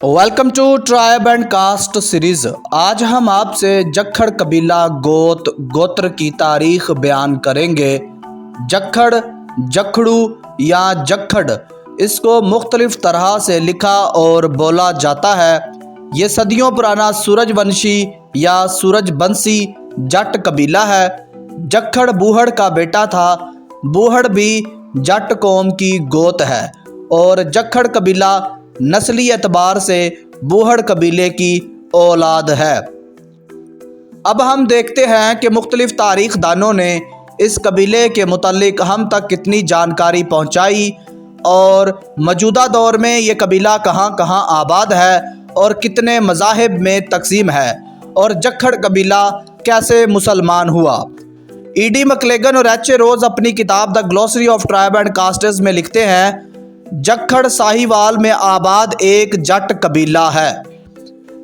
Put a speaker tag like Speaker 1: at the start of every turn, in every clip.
Speaker 1: Welcome to tribe and caste series. आज हम आपसे जक्खड़ कबीला गोत्र की तारीख बयान करेंगे। जक्खड़, जखड़ू या जक्खड़, इसको मुख्तलिफ तरह से लिखा और बोला जाता है। ये सदियों पुराना सूरजवंशी या सूरजबंशी जट कबीला है। जक्खड़ बूहड़ का बेटा था। बूहड़ भी जट कौम की गोत है और जक्खड़ कबीला नस्ली एतबार से बूहड़ कबीले की औलाद है। अब हम देखते हैं कि मुख्तलिफ तारीख दानों ने इस कबीले के मुतालिक हम तक कितनी जानकारी पहुंचाई और मौजूदा दौर में ये कबीला कहां कहां आबाद है और कितने मज़ाहिब में तकसीम है और जक्खड़ कबीला कैसे मुसलमान हुआ। ईडी मकलेगन और एच ए रोज़ अपनी किताब the glossary of tribe and castes में लिखते हैं, जक्खड़ साहिवाल में आबाद एक जट कबीला है।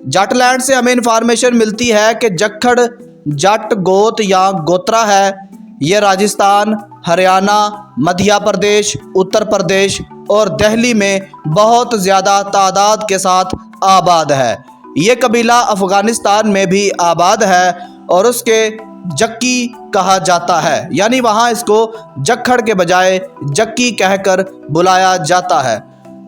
Speaker 1: जटलैंड से हमें इंफॉर्मेशन मिलती है कि जक्खड़ जट गोत या गोत्रा है। ये राजस्थान, हरियाणा, मध्य प्रदेश, उत्तर प्रदेश और दिल्ली में बहुत ज़्यादा तादाद के साथ आबाद है। ये कबीला अफ़गानिस्तान में भी आबाद है और उसके जक्की कहा जाता है, यानी वहाँ इसको जक्खड़ के बजाय जक्की कहकर बुलाया जाता है।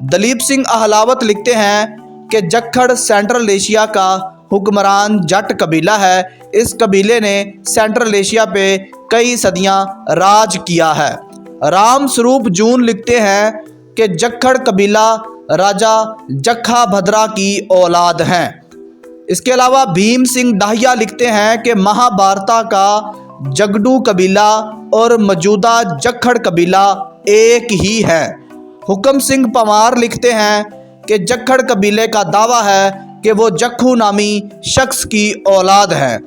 Speaker 1: दलीप सिंह अहलावत लिखते हैं कि जक्खड़ सेंट्रल एशिया का हुक्मरान जट कबीला है। इस कबीले ने सेंट्रल एशिया पे कई सदियां राज किया है। राम स्वरूप जून लिखते हैं कि जक्खड़ कबीला राजा जक्खा भद्रा की औलाद हैं। इसके अलावा भीम सिंह डाहिया लिखते हैं कि महाभारता का जगडू कबीला और मौजूदा जक्खड़ कबीला एक ही है। हुक्म सिंह पंवार लिखते हैं कि जक्खड़ कबीले का दावा है कि वो जक्खू नामी शख्स की औलाद हैं।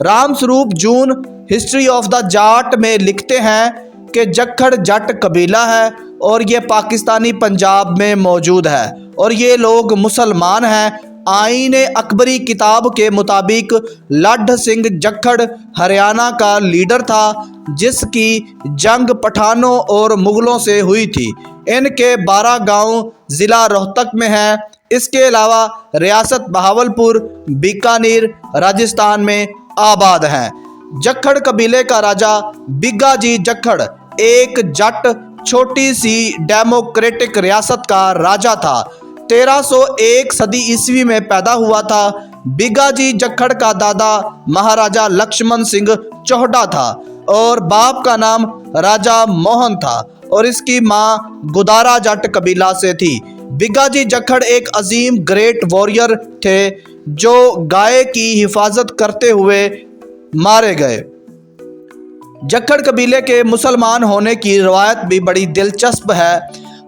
Speaker 1: राम स्वरूप जून हिस्ट्री ऑफ द जाट में लिखते हैं कि जक्खड़ जट कबीला है और ये पाकिस्तानी पंजाब में मौजूद है और ये लोग मुसलमान हैं। आईन अकबरी किताब के मुताबिक लड्ढ सिंह जक्खड़ हरियाणा का लीडर था जिसकी जंग पठानों और मुगलों से हुई थी। इनके 12 गांव ज़िला रोहतक में हैं। इसके अलावा रियासत बहावलपुर, बीकानेर, राजस्थान में आबाद हैं। जक्खड़ कबीले का राजा बिग्गा जी जक्खड़ एक जट छोटी सी डेमोक्रेटिक रियासत का राजा था। 1301 सदी ईस्वी में पैदा हुआ था। बिग्गा जी जक्खड़ का दादा महाराजा लक्ष्मण सिंह चौहड़ा था और बाप का नाम राजा मोहन था और इसकी माँ गुदारा जट कबीला से थी। बिग्गा जी जक्खड़ एक अजीम ग्रेट वॉरियर थे जो गाय की हिफाजत करते हुए मारे गए। जक्खड़ कबीले के मुसलमान होने की रवायत भी बड़ी दिलचस्प है।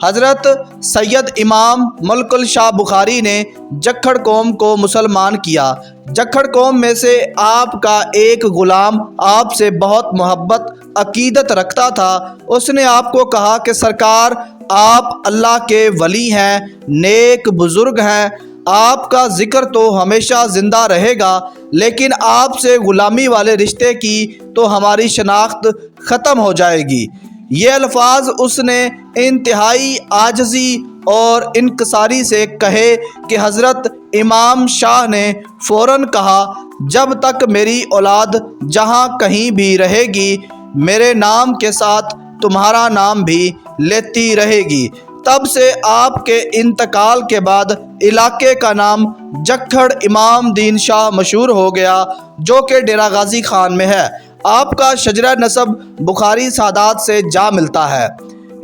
Speaker 1: हज़रत सैयद इमाम मुल्कुल शाह बुखारी ने जक्खड़ कौम को मुसलमान किया। जक्खड़ कौम में से आपका एक ग़ुलाम आपसे बहुत मोहब्बत अकीदत रखता था। उसने आपको कहा कि सरकार, आप अल्लाह के वली हैं, नेक बुज़ुर्ग हैं, आपका ज़िक्र तो हमेशा ज़िंदा रहेगा, लेकिन आपसे ग़ुलामी वाले रिश्ते की तो हमारी शनाख्त ख़त्म हो जाएगी। ये अल्फाज उसने इंतहाई आजज़ी और इनकसारी से कहे कि हज़रत इमाम शाह ने फ़ौरन कहा, जब तक मेरी औलाद जहाँ कहीं भी रहेगी मेरे नाम के साथ तुम्हारा नाम भी लेती रहेगी। तब से आपके इंतकाल के बाद इलाके का नाम जक्खड़ इमाम दीन शाह मशहूर हो गया, जो कि डेरा गाजी खान में है। आपका शजरा नसब बुखारी सादात से जा मिलता है।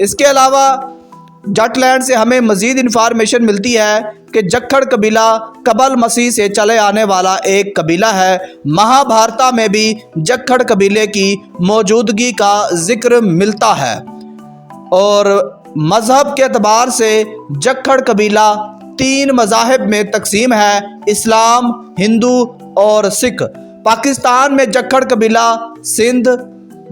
Speaker 1: इसके अलावा जटलैंड से हमें मज़ीद इन्फॉर्मेशन मिलती है कि जक्खड़ कबीला कबल मसीह से चले आने वाला एक कबीला है। महाभारता में भी जक्खड़ कबीले की मौजूदगी का जिक्र मिलता है और मज़हब के अतबार से जक्खड़ कबीला 3 मज़ाहिब में तकसीम है, इस्लाम, हिंदू और सिख। पाकिस्तान में जक्खड़ कबीला सिंध,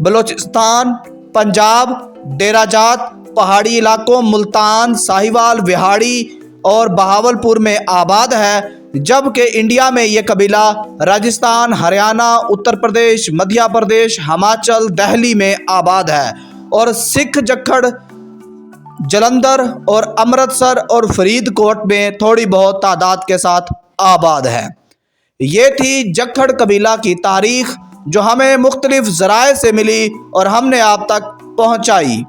Speaker 1: बलोचिस्तान, पंजाब, डेराजात, पहाड़ी इलाकों मुल्तान, साहिवाल, विहाड़ी और बहावलपुर में आबाद है, जबकि इंडिया में ये कबीला राजस्थान, हरियाणा, उत्तर प्रदेश, मध्य प्रदेश, हिमाचल, दिल्ली में आबाद है। और सिख जक्खड़ जलंधर और अमृतसर और फरीदकोट में थोड़ी बहुत तादाद के साथ आबाद है। ये थी जक्खड़ कबीला की तारीख जो हमें मुख्तलिफ ज़राए से मिली और हमने आप तक पहुँचाई।